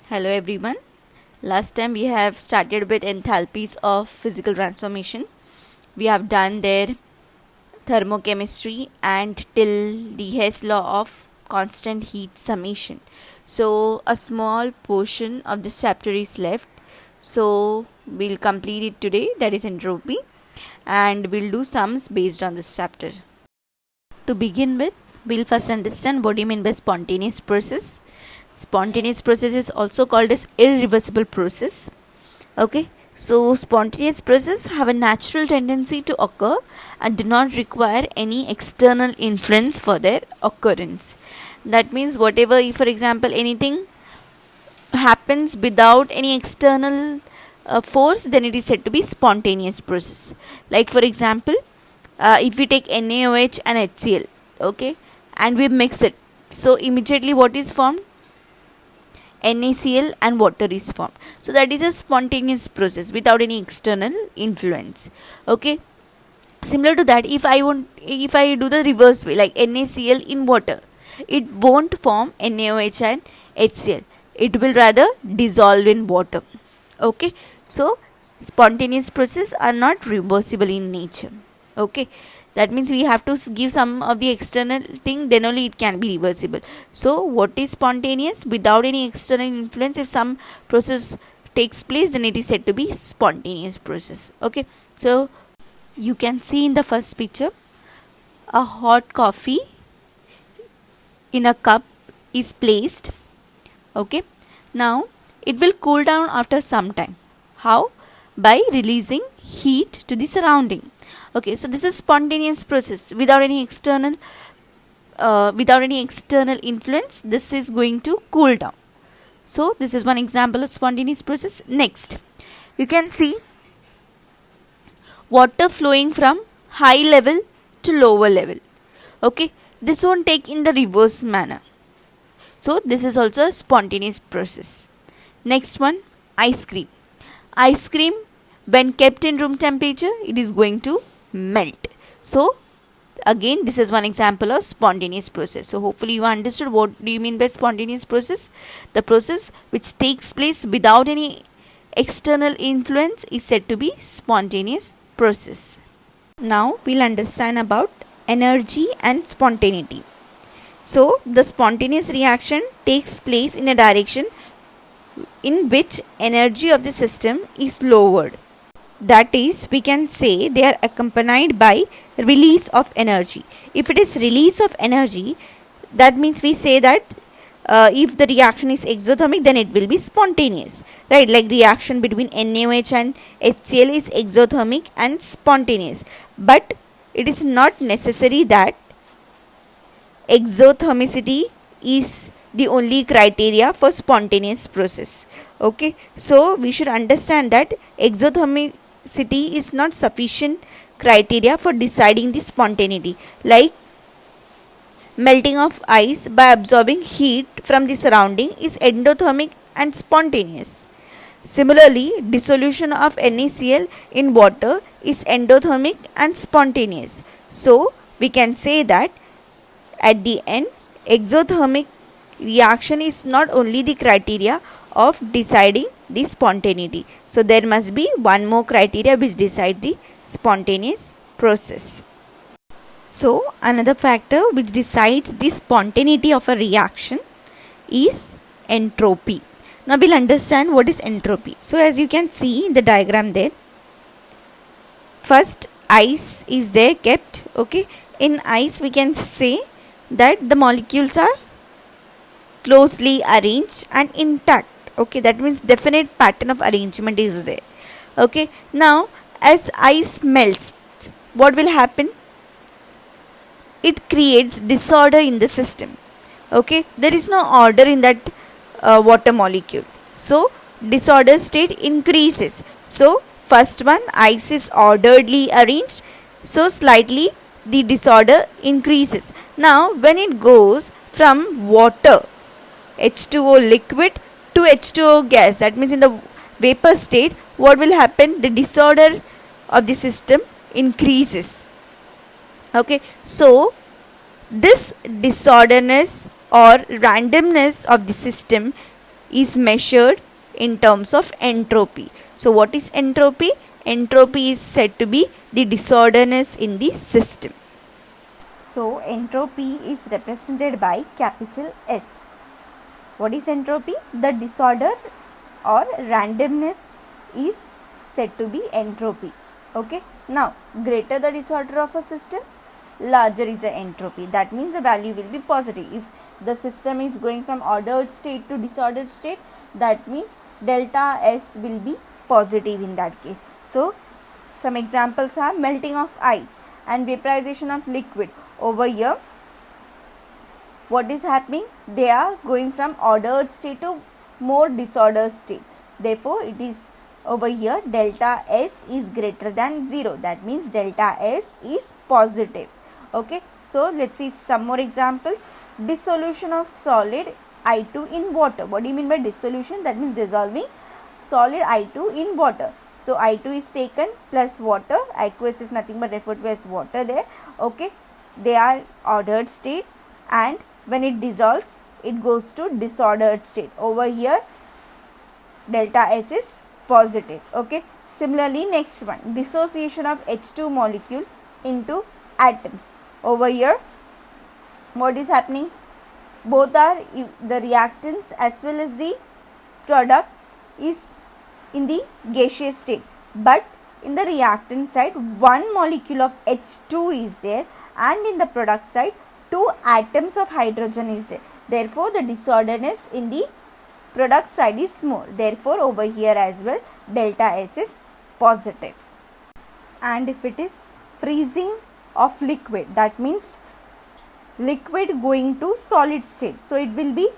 Hello everyone. Last time we have started with enthalpies of physical transformation. We have done their thermochemistry and till the Hess law of constant heat summation. So a small portion of this chapter is left. So we'll complete it today, that is entropy, and we'll do sums based on this chapter. To begin with, we'll first understand what do you mean by spontaneous process. Spontaneous process is also called as irreversible process. Okay, so spontaneous process have a natural tendency to occur and do not require any external influence for their occurrence. That means whatever, if for example anything happens without any external force, then it is said to be spontaneous process. Like for example, if we take NaOH and HCl, okay, and we mix it, so immediately what is formed? NaCl and water is formed. So that is a spontaneous process without any external influence. Okay. Similar to that, if I do the reverse way, like NaCl in water, it won't form NaOH and HCl. It will rather dissolve in water. Okay. So spontaneous processes are not reversible in nature. Okay. That means we have to give some of the external thing, then only it can be reversible. So what is spontaneous? Without any external influence, if some process takes place, then it is said to be spontaneous process. Okay, so you can see in the first picture, a hot coffee in a cup is placed. Okay, now it will cool down after some time. How? By releasing heat to the surrounding. Okay, so this is spontaneous process without any external influence. This is going to cool down. So this is one example of spontaneous process. Next, you can see water flowing from high level to lower level. Okay, this won't take in the reverse manner. So this is also a spontaneous process. Next one, ice cream. Ice cream, when kept in room temperature, it is going to melt. So again, this is one example of spontaneous process. So hopefully you understood what do you mean by spontaneous process. The process which takes place without any external influence is said to be spontaneous process. Now we'll understand about energy and spontaneity. So the spontaneous reaction takes place in a direction in which energy of the system is lowered. That is, we can say they are accompanied by release of energy. If it is release of energy, that means we say that if the reaction is exothermic, then it will be spontaneous, right? Like reaction between NaOH and HCl is exothermic and spontaneous, but it is not necessary that exothermicity is the only criteria for spontaneous process. Okay, so we should understand that exothermicity is not sufficient criteria for deciding the spontaneity. Like melting of ice by absorbing heat from the surrounding is endothermic and spontaneous. Similarly, dissolution of NaCl in water is endothermic and spontaneous. So we can say that at the end, exothermic reaction is not only the criteria of deciding the spontaneity. So there must be one more criteria which decides the spontaneous process. So another factor which decides the spontaneity of a reaction is entropy. Now we'll understand what is entropy. So as you can see in the diagram there, first ice is there kept. Okay, in ice we can say that the molecules are closely arranged and intact. Okay, that means definite pattern of arrangement is there. Okay, now as ice melts, what will happen? It creates disorder in the system. Okay, there is no order in that water molecule. So disorder state increases. So first one, ice is orderly arranged, so slightly the disorder increases. Now when it goes from water, H2O liquid, to H2O gas, that means in the vapor state, what will happen? The disorder of the system increases. Okay, so this disorderness or randomness of the system is measured in terms of entropy. So what is entropy? Entropy is said to be the disorderness in the system. So entropy is represented by capital S. What is entropy? The disorder or randomness is said to be entropy. Okay. Now, greater the disorder of a system, larger is the entropy. That means the value will be positive. If the system is going from ordered state to disordered state, that means delta S will be positive in that case. So, some examples are melting of ice and vaporization of liquid. Over here, what is happening? They are going from ordered state to more disordered state. Therefore, it is over here delta S is greater than 0. That means delta S is positive. Okay. So, let's see some more examples. Dissolution of solid I2 in water. What do you mean by dissolution? That means dissolving solid I2 in water. So, I2 is taken plus water. Aqueous is nothing but referred to as water there. Okay. They are ordered state, and when it dissolves, it goes to disordered state. Over here, delta S is positive. Okay. Similarly, next one, dissociation of H2 molecule into atoms. Over here, what is happening? Both are the reactants as well as the product is in the gaseous state, but in the reactant side, one molecule of H2 is there, and in the product side, 2 atoms of hydrogen is there. Therefore, the disorderness in the product side is more. Therefore, over here as well, delta S is positive. And if it is freezing of liquid, that means liquid going to solid state. So, it will be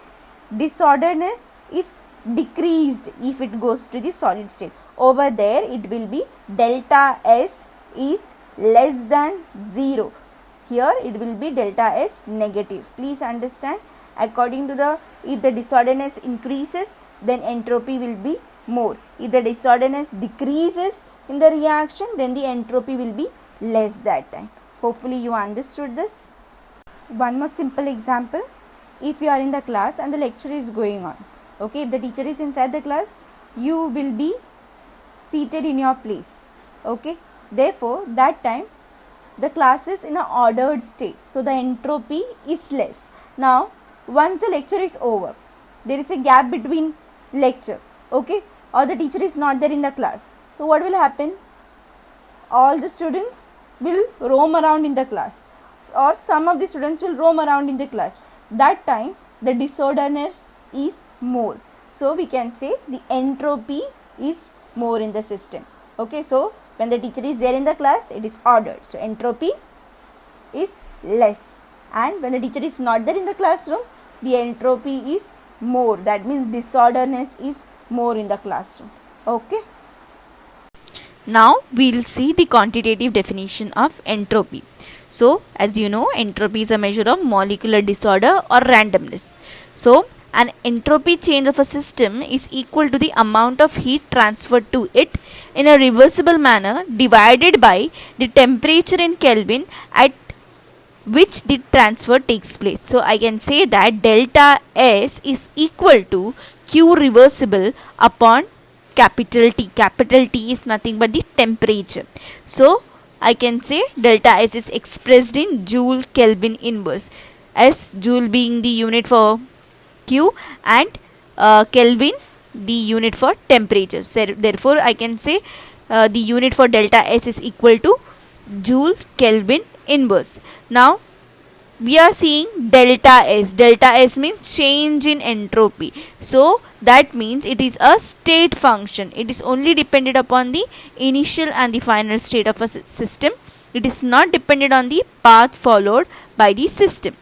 disorderness is decreased if it goes to the solid state. Over there, it will be delta S is less than 0. Here, it will be delta S negative. Please understand, according to the, if the disorderness increases, then entropy will be more. If the disorderness decreases in the reaction, then the entropy will be less that time. Hopefully, you understood this. One more simple example. If you are in the class and the lecture is going on, okay, if the teacher is inside the class, you will be seated in your place. Okay, therefore, that time the class is in an ordered state, so the entropy is less. Now, once the lecture is over, there is a gap between lecture, okay, or the teacher is not there in the class. So, what will happen? All the students will roam around in the class, or some of the students will roam around in the class. That time, the disorderness is more. So, we can say the entropy is more in the system. Okay, so when the teacher is there in the class, it is ordered. So, entropy is less. And when the teacher is not there in the classroom, the entropy is more. That means disorderness is more in the classroom. Okay. Now, we will see the quantitative definition of entropy. So, as you know, entropy is a measure of molecular disorder or randomness. So, an entropy change of a system is equal to the amount of heat transferred to it in a reversible manner divided by the temperature in Kelvin at which the transfer takes place. So, I can say that delta S is equal to Q reversible upon capital T. Capital T is nothing but the temperature. So, I can say delta S is expressed in Joule Kelvin inverse, as Joule being the unit for Q and Kelvin the unit for temperature. So, therefore, I can say the unit for delta S is equal to Joule Kelvin inverse. Now, we are seeing delta S. Delta S means change in entropy. So, that means it is a state function. It is only dependent upon the initial and the final state of a system. It is not dependent on the path followed by the system.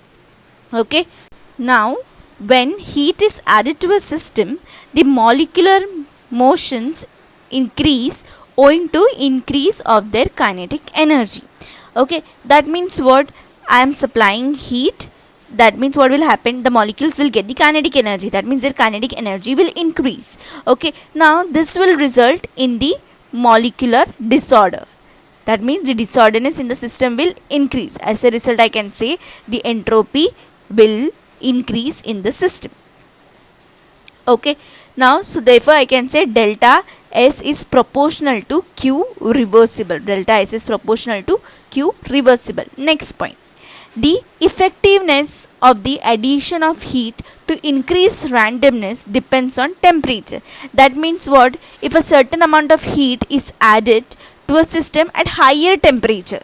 Okay. Now, when heat is added to a system, the molecular motions increase owing to increase of their kinetic energy. Okay. That means what? I am supplying heat. That means what will happen? The molecules will get the kinetic energy. That means their kinetic energy will increase. Okay. Now, this will result in the molecular disorder. That means the disorderness in the system will increase. As a result, I can say the entropy will increase in the system. Okay, now so therefore I can say delta S is proportional to Q reversible. Delta S is proportional to Q reversible. Next point. The effectiveness of the addition of heat to increase randomness depends on temperature. That means what? If a certain amount of heat is added to a system at higher temperature,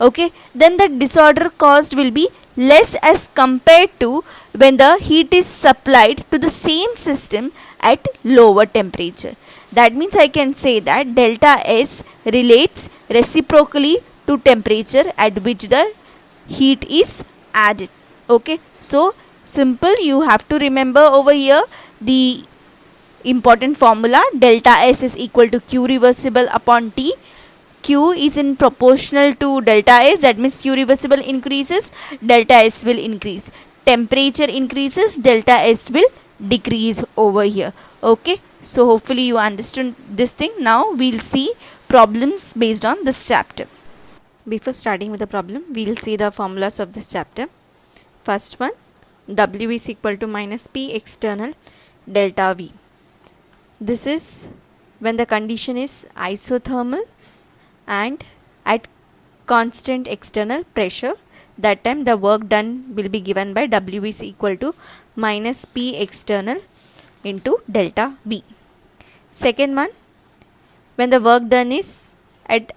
okay, then the disorder caused will be less as compared to when the heat is supplied to the same system at lower temperature. That means I can say that delta S relates reciprocally to temperature at which the heat is added. Okay, so simple, you have to remember over here the important formula. Delta S is equal to Q reversible upon T. Q is in proportional to delta S, that means Q reversible increases, delta S will increase. Temperature increases, delta S will decrease over here. Okay, so hopefully you understood this thing. Now we'll see problems based on this chapter. Before starting with the problem, we'll see the formulas of this chapter. First one, W is equal to minus P external delta V. This is when the condition is isothermal and at constant external pressure. That time the work done will be given by W is equal to minus P external into delta V. Second one, when the work done is at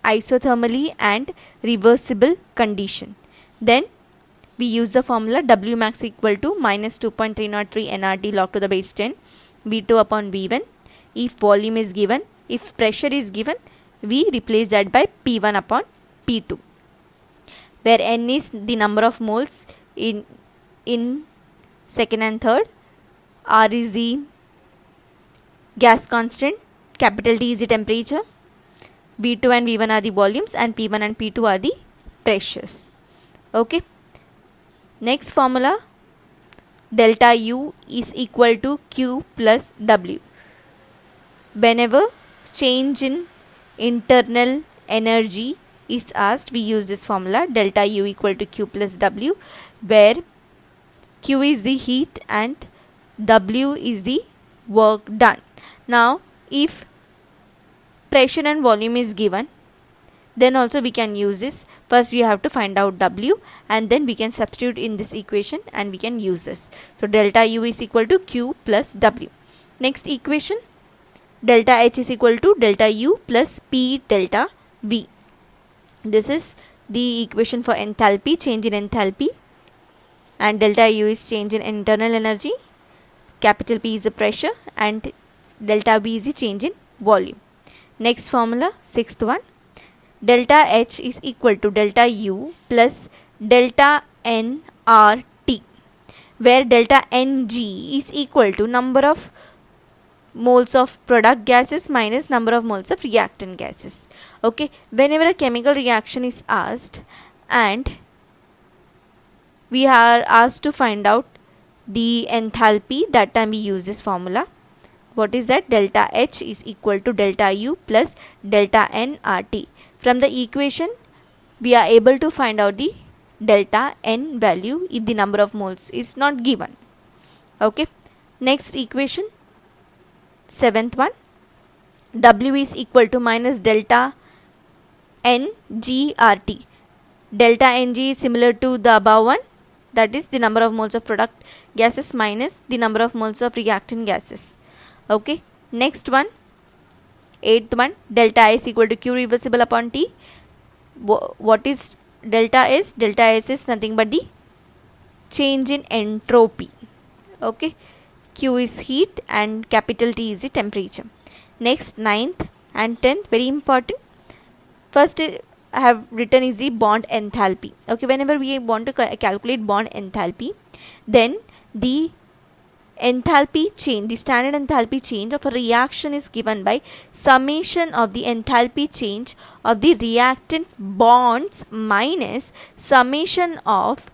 isothermally and reversible condition, then we use the formula W max equal to minus 2.303 nRT log to the base 10 V2 upon V1. If volume is given, if pressure is given, we replace that by P1 upon P2, where N is the number of moles in second and third, R is the gas constant, capital T is the temperature, V2 and V1 are the volumes, and P1 and P2 are the pressures. Okay. Next formula, delta U is equal to Q plus W. Whenever change in internal energy is asked, we use this formula, delta U equal to Q plus W, where Q is the heat and W is the work done. Now if pressure and volume is given, then also we can use this. First we have to find out W, and then we can substitute in this equation and we can use this. So delta U is equal to Q plus W. Next equation, delta H is equal to delta U plus P delta V. This is the equation for enthalpy, change in enthalpy, and delta U is change in internal energy, capital P is the pressure, and delta V is the change in volume. Next formula, sixth one, delta H is equal to delta U plus delta N R T, where delta Ng is equal to number of moles of product gases minus number of moles of reactant gases. Okay, whenever a chemical reaction is asked and we are asked to find out the enthalpy, that time we use this formula. What is that? Delta H is equal to delta U plus delta N RT. From the equation we are able to find out the delta N value if the number of moles is not given. Okay, next equation, seventh one, W is equal to minus delta N G RT. Delta Ng is similar to the above one, that is the number of moles of product gases minus the number of moles of reactant gases. Okay, next one, eighth one, delta I is equal to Q reversible upon T. What is delta S? Delta S is nothing but the change in entropy. Okay, Q is heat and capital T is the temperature. Next, ninth and 10th, very important. First I have written is the bond enthalpy. Okay, whenever we want to calculate bond enthalpy, then the enthalpy change, the standard enthalpy change of a reaction is given by summation of the enthalpy change of the reactant bonds minus summation of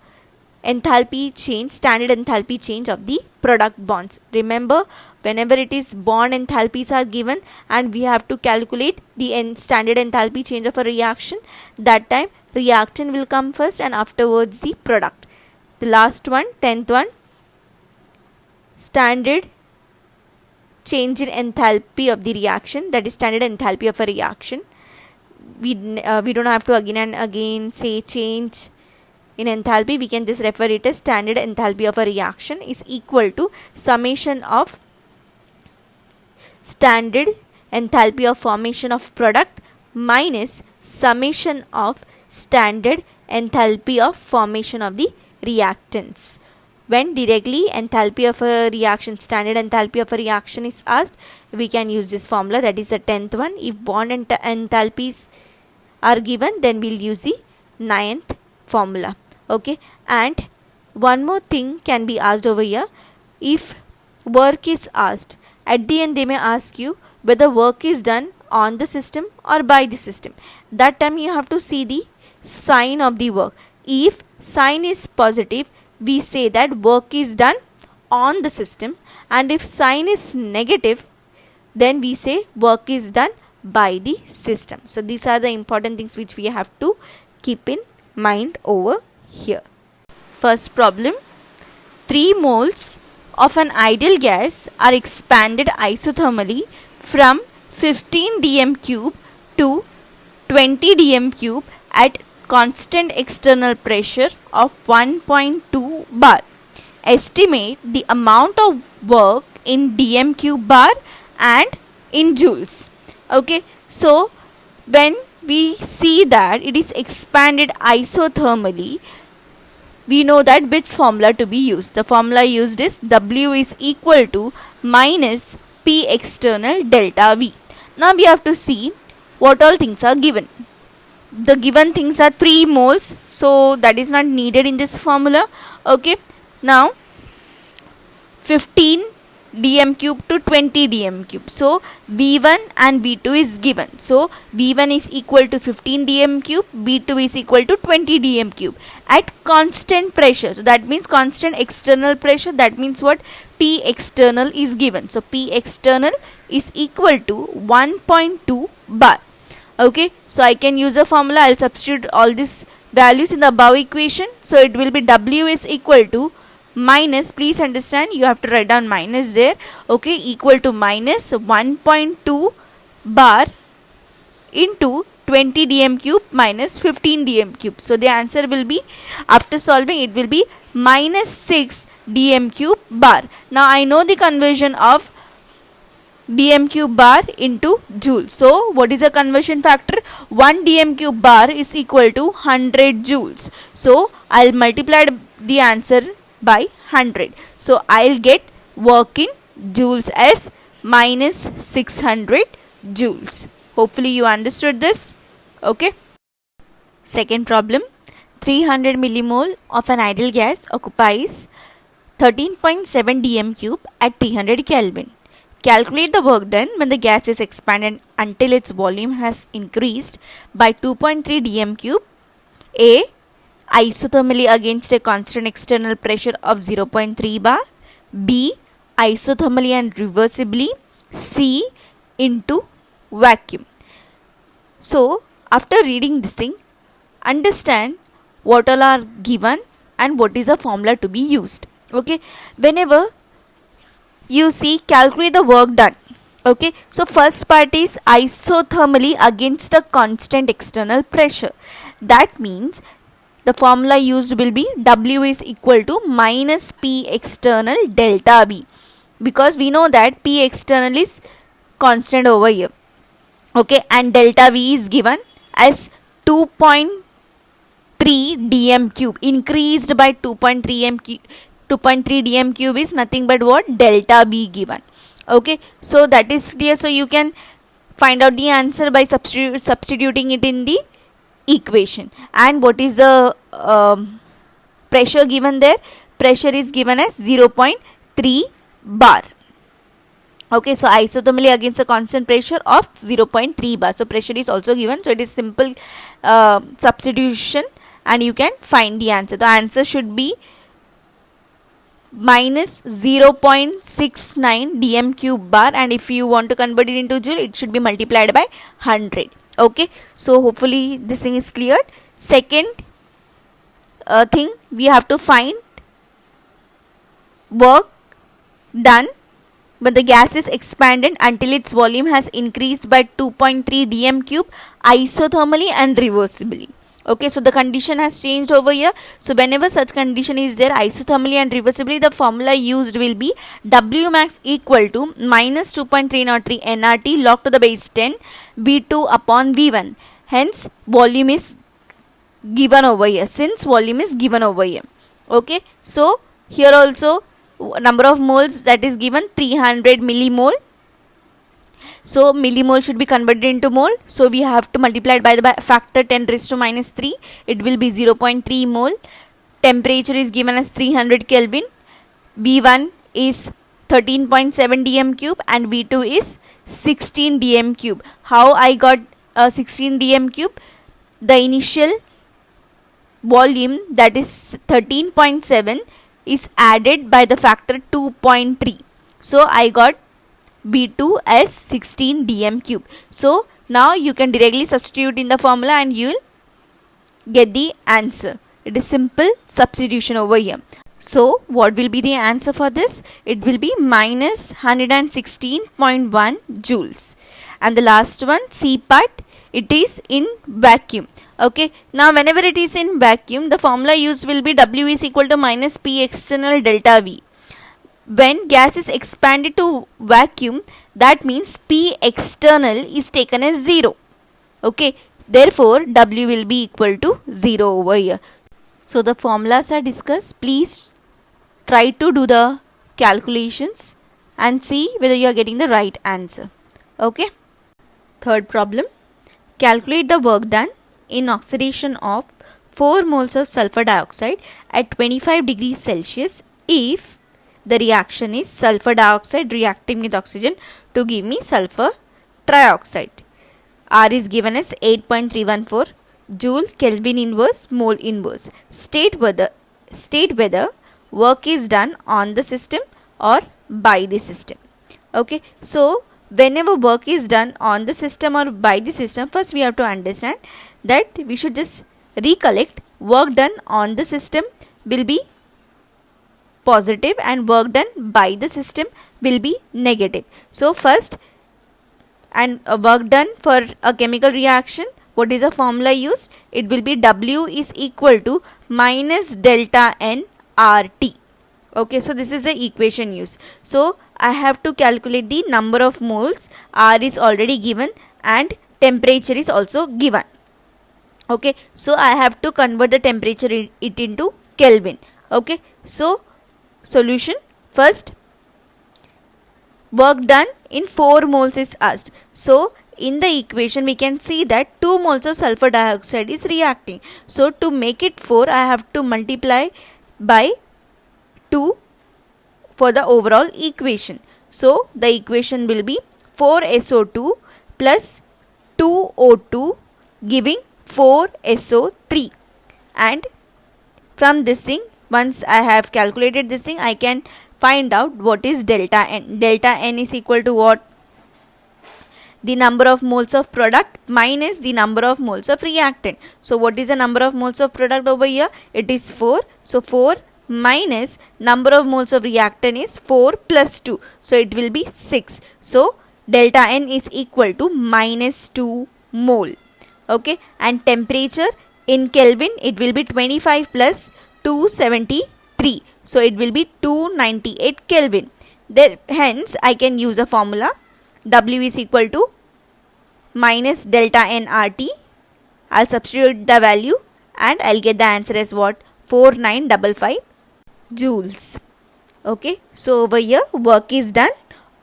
enthalpy change, standard enthalpy change of the product bonds. Remember, whenever it is bond enthalpies are given and we have to calculate the standard enthalpy change of a reaction, that time reactant will come first and afterwards the product. The last one, 10th one, standard change in enthalpy of the reaction, that is standard enthalpy of a reaction. We don't have to again and again say change in enthalpy. We can just refer it as standard enthalpy of a reaction is equal to summation of standard enthalpy of formation of product minus summation of standard enthalpy of formation of the reactants. When directly enthalpy of a reaction, standard enthalpy of a reaction is asked, we can use this formula, that is the 10th one. If bond enthalpies are given, then we'll use the 9th formula. Okay, and one more thing can be asked over here. If work is asked, at the end they may ask you whether work is done on the system or by the system. That time you have to see the sign of the work. If sign is positive, we say that work is done on the system, and if sign is negative, then we say work is done by the system. So these are the important things which we have to keep in mind over here. First problem, 3 moles of an ideal gas are expanded isothermally from 15 dm cube to 20 dm cube at constant external pressure of 1.2 bar. Estimate the amount of work in dm cube bar and in joules. Okay, so when we see that it is expanded isothermally, we know that which formula to be used. The formula used is W is equal to minus P external delta V. Now we have to see what all things are given. The given things are 3 moles, so that is not needed in this formula. Okay, now 15 dm cube to 20 dm cube. So V1 and V2 is given. So V1 is equal to 15 dm cube, V2 is equal to 20 dm cube at constant pressure. So that means constant external pressure. That means what? P external is given. So P external is equal to 1.2 bar. Okay, so I can use a formula. I'll substitute all these values in the above equation. So it will be W is equal to minus, please understand, you have to write down minus there. Okay, equal to minus 1.2 bar into 20 dm cube minus 15 dm cube. So the answer will be, after solving, it will be minus 6 dm cube bar. Now I know the conversion of dm cube bar into joule. So what is the conversion factor? 1 dm cube bar is equal to 100 joules. So I'll multiply the answer by 100. So I'll get work in joules as minus 600 joules. Hopefully you understood this. Okay. Second problem, 300 millimole of an ideal gas occupies 13.7 dm cube at 300 Kelvin. Calculate the work done when the gas is expanded until its volume has increased by 2.3 dm cube. A. Isothermally against a constant external pressure of 0.3 bar. B. Isothermally and reversibly. C. Into vacuum. So after reading this thing, understand what all are given and what is the formula to be used. Okay, whenever you see, calculate the work done. Okay, so first part is isothermally against a constant external pressure. That means the formula used will be W is equal to minus P external delta V, because we know that P external is constant over here. Okay, and delta V is given as 2.3 dm cube, increased by 2.3 dm cube is nothing but what? Delta V given. Okay, so that is clear. So you can find out the answer by substituting it in the equation. And what is the pressure given there? Pressure is given as 0.3 bar. Okay, so isothermally against a constant pressure of 0.3 bar. So pressure is also given. So it is simple substitution and you can find the answer. The answer should be minus 0.69 dm cube bar, and if you want to convert it into joule, it should be multiplied by 100. Okay, so hopefully this thing is cleared. Second thing, we have to find work done but the gas is expanded until its volume has increased by 2.3 dm cube isothermally and reversibly. Okay, so the condition has changed over here. So whenever such condition is there isothermally and reversibly, the formula used will be W max equal to minus 2.303 nRT log to the base 10 V2 upon V1. Hence volume is given over here, since volume is given over here. Okay, so here also number of moles that is given 300 millimole. So millimole should be converted into mole. So we have to multiply it by the factor 10 raised to minus 3. It will be 0.3 mole. Temperature is given as 300 Kelvin. V1 is 13.7 dm cube and V2 is 16 dm cube. How I got 16 dm cube? The initial volume, that is 13.7, is added by the factor 2.3. So I got V2 as 16 dm cube. So now you can directly substitute in the formula and you will get the answer. It is simple substitution over here. So what will be the answer for this? It will be minus 116.1 joules. And the last one, C part, it is in vacuum. Okay, now whenever it is in vacuum, the formula used will be W is equal to minus P external delta V. When gas is expanded to vacuum, that means P external is taken as 0. Okay, therefore W will be equal to 0 over here. So the formulas are discussed. Please try to do the calculations and see whether you are getting the right answer. Okay. Third problem. Calculate the work done in oxidation of 4 moles of sulfur dioxide at 25 degrees Celsius if the reaction is sulfur dioxide reacting with oxygen to give me sulfur trioxide. R is given as 8.314 joule Kelvin inverse mole inverse. State whether work is done on the system or by the system. Okay, so whenever work is done on the system or by the system, first we have to understand that we should just recollect work done on the system will be positive and work done by the system will be negative. So first, and work done for a chemical reaction, what is the formula used? It will be W is equal to minus delta N RT. Okay, so this is the equation used. So I have to calculate the number of moles. R is already given and temperature is also given. Okay, so I have to convert the temperature it into Kelvin. Okay, so solution, first work done in 4 moles is asked. So in the equation we can see that 2 moles of sulfur dioxide is reacting. So to make it 4, I have to multiply by 2 for the overall equation. So the equation will be 4SO2 plus 2O2 giving 4SO3. And from this thing, once I have calculated this thing, I can find out what is delta N. Delta N is equal to what? The number of moles of product minus the number of moles of reactant. So what is the number of moles of product over here? It is 4. So 4 minus number of moles of reactant is 4 plus 2. So it will be 6. So delta N is equal to minus 2 mole. Okay, and temperature in Kelvin, it will be 25 plus 273. So it will be 298 Kelvin. There, hence I can use a formula. W is equal to minus delta N RT. I'll substitute the value and I'll get the answer as what? 4955 joules. Okay, so over here work is done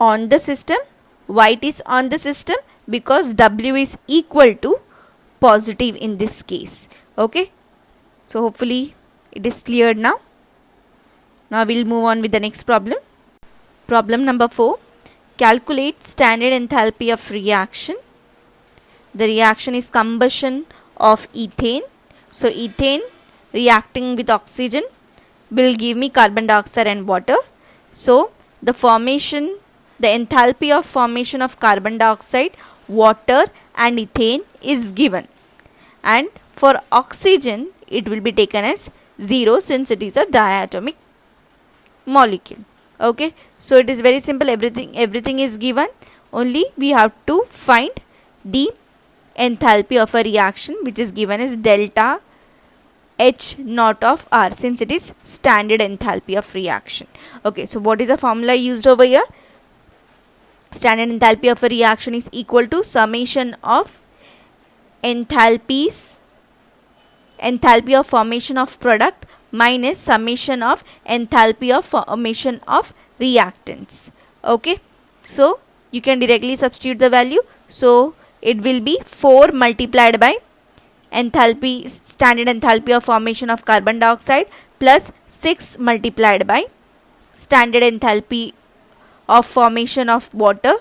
on the system. Why it is on the system? Because W is equal to positive in this case. Okay, so hopefully it is cleared now. Now we'll move on with the next problem. Problem number 4. Calculate standard enthalpy of reaction. The reaction is combustion of ethane. So ethane reacting with oxygen will give me carbon dioxide and water. So the enthalpy of formation of carbon dioxide, water and ethane is given. And for oxygen, it will be taken as 0 since it is a diatomic molecule. Okay, so it is very simple. Everything is given. Only we have to find the enthalpy of a reaction, which is given as delta H naught of R, since it is standard enthalpy of reaction. Okay, so what is the formula used over here? Standard enthalpy of a reaction is equal to summation of enthalpy of formation of product minus summation of enthalpy of formation of reactants. Okay, so you can directly substitute the value. So it will be 4 multiplied by standard enthalpy of formation of carbon dioxide plus 6 multiplied by standard enthalpy of formation of water,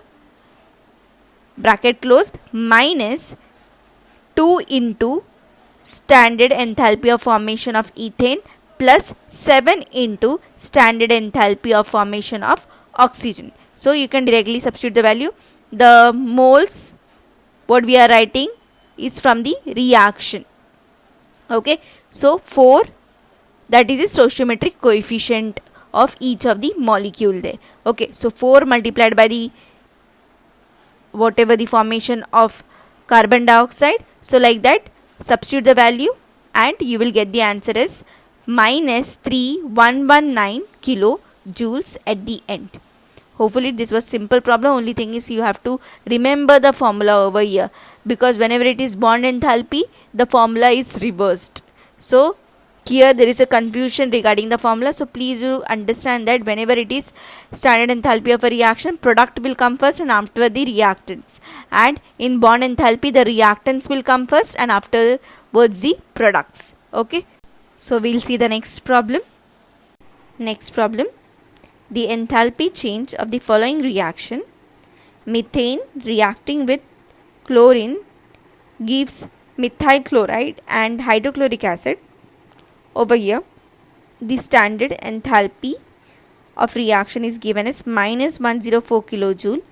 bracket closed, minus 2 into standard enthalpy of formation of ethane plus 7 into standard enthalpy of formation of oxygen. So you can directly substitute the value. The moles what we are writing is from the reaction. Okay, so 4, that is the stoichiometric coefficient of each of the molecule there. Okay, so 4 multiplied by the whatever the formation of carbon dioxide. So like that, substitute the value and you will get the answer as minus 3119 kilojoules at the end. Hopefully this was simple problem. Only thing is you have to remember the formula over here, because whenever it is bond enthalpy, the formula is reversed. So here there is a confusion regarding the formula. So please you understand that whenever it is standard enthalpy of a reaction, product will come first and after the reactants. And in bond enthalpy, the reactants will come first and afterwards the products. Okay. So we'll see the next problem. Next problem. The enthalpy change of the following reaction: methane reacting with chlorine gives methyl chloride and hydrochloric acid. Over here, the standard enthalpy of reaction is given as minus 104 kilojoule,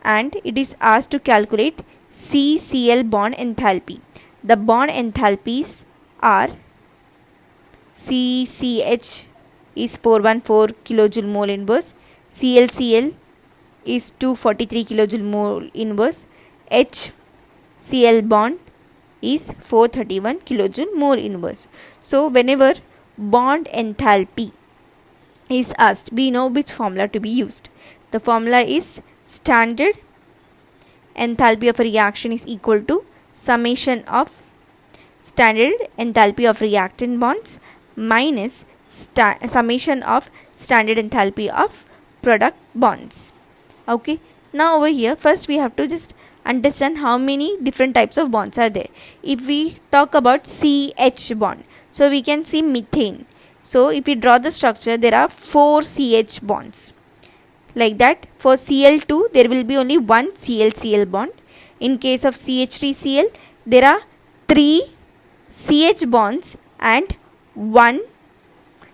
and it is asked to calculate CCl bond enthalpy. The bond enthalpies are CCH is 414 kilojoule mole inverse, ClCl is 243 kilojoule mole inverse, HCl bond is 431 kilojoule mole inverse. So whenever bond enthalpy is asked, we know which formula to be used. The formula is standard enthalpy of a reaction is equal to summation of standard enthalpy of reactant bonds minus summation of standard enthalpy of product bonds. Okay, now over here first we have to just understand how many different types of bonds are there. If we talk about CH bond, so we can see methane. So if we draw the structure, there are 4 CH bonds. Like that, for Cl2 there will be only one ClCl bond. In case of CH3Cl, there are 3 CH bonds and 1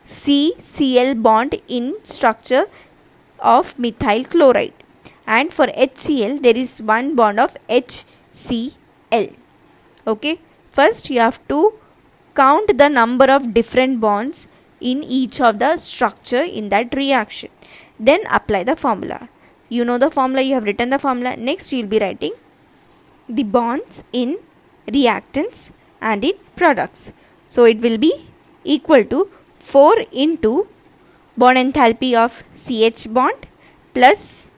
CCl bond in structure of methyl chloride. And for HCl, there is one bond of HCl. Okay, first you have to count the number of different bonds in each of the structure in that reaction. Then apply the formula. You know the formula, you have written the formula. Next you will be writing the bonds in reactants and in products. So it will be equal to 4 into bond enthalpy of CH bond plus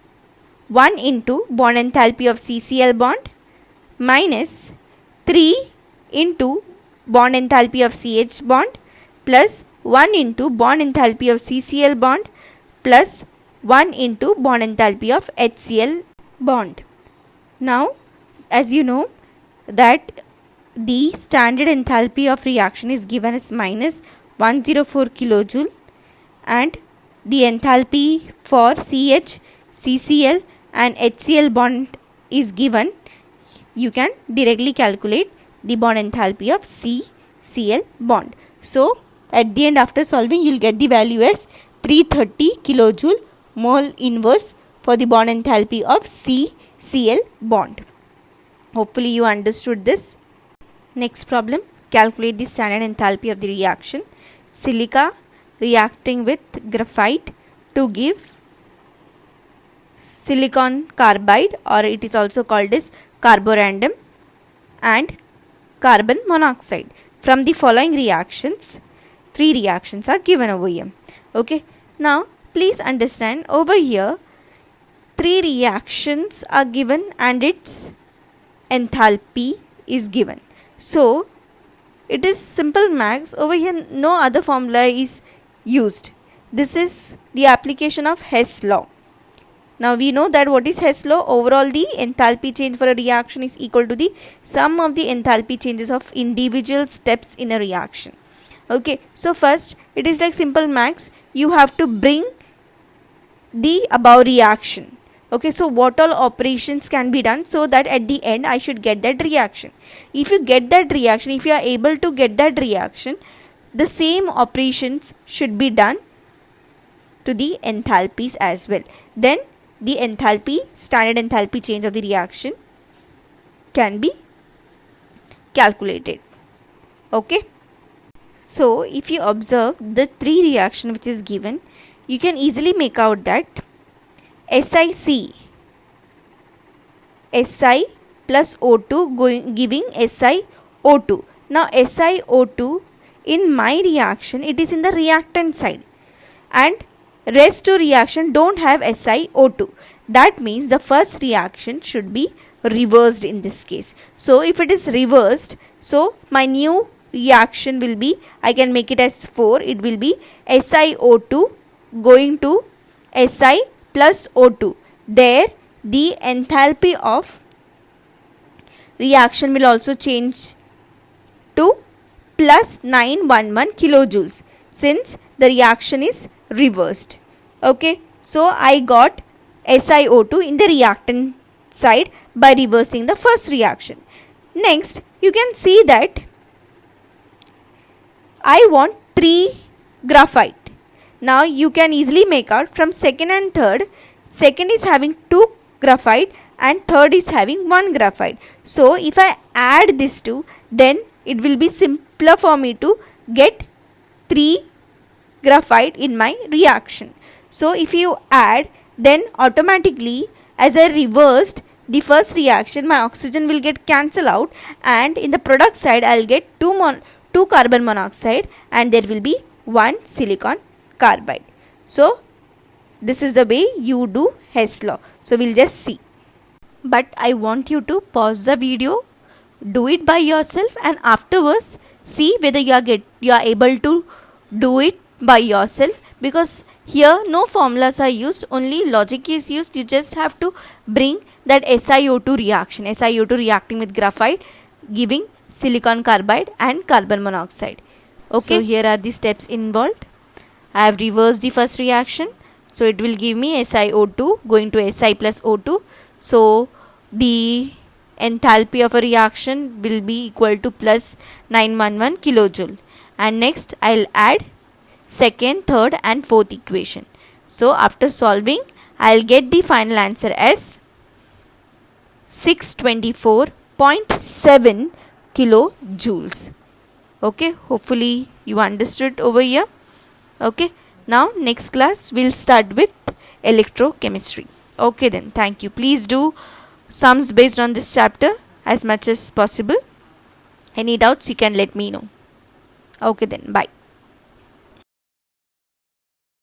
1 into bond enthalpy of CCl bond minus 3 into bond enthalpy of CH bond plus 1 into bond enthalpy of CCl bond plus 1 into bond enthalpy of HCl bond. Now, as you know that the standard enthalpy of reaction is given as minus 104 kilojoule and the enthalpy for CH, CCl and HCl bond is given. You can directly calculate the bond enthalpy of CCl bond. So at the end, after solving, you will get the value as 330 kilojoule mole inverse for the bond enthalpy of CCl bond. Hopefully you understood this. Next problem, calculate the standard enthalpy of the reaction. Silica reacting with graphite to give silicon carbide, or it is also called as carborundum, and carbon monoxide. From the following reactions, 3 reactions are given over here. Okay, now please understand, over here 3 reactions are given and its enthalpy is given. So it is simple maths. Over here no other formula is used. This is the application of Hess law. Now we know that what is Hess law? Overall the enthalpy change for a reaction is equal to the sum of the enthalpy changes of individual steps in a reaction. Okay, so first it is like simple maths. You have to bring the above reaction. Okay, so what all operations can be done so that at the end I should get that reaction. If you get that reaction, if you are able to get that reaction, the same operations should be done to the enthalpies as well. Then the enthalpy, standard enthalpy change of the reaction can be calculated. Okay, so if you observe the 3 reaction which is given, you can easily make out that SiC, Si plus O2 giving SiO2. Now SiO2 in my reaction, it is in the reactant side, and rest 2 reaction don't have SiO2. That means the first reaction should be reversed in this case. So if it is reversed, so my new reaction will be, I can make it as 4. It will be SiO2 going to Si plus O2. There the enthalpy of reaction will also change to plus 911 kilojoules since the reaction is reversed. Okay, so I got SiO2 in the reactant side by reversing the first reaction. Next, you can see that I want 3 graphite. Now you can easily make out from second and third. Second is having 2 graphite and third is having 1 graphite. So if I add these 2, then it will be simpler for me to get 3 graphite in my reaction. So if you add, then automatically as I reversed the first reaction, my oxygen will get cancelled out, and in the product side I'll get 2 carbon monoxide and there will be 1 silicon carbide. So this is the way you do Hess law. So we'll just see. But I want you to pause the video, do it by yourself, and afterwards see whether you are able to do it by yourself, because here no formulas are used, only logic is used. You just have to bring that SiO2 reaction, SiO2 reacting with graphite giving silicon carbide and carbon monoxide. Okay, so here are the steps involved. I have reversed the first reaction, so it will give me SiO2 going to Si plus O2. So the enthalpy of a reaction will be equal to plus 911 kilojoule. And next I'll add second, third and fourth equation. So after solving, I'll get the final answer as 624.7 kilojoules. Okay, hopefully you understood over here. Okay, now next class we'll start with electrochemistry. Okay then, thank you. Please do sums based on this chapter as much as possible. Any doubts you can let me know. Okay then, bye.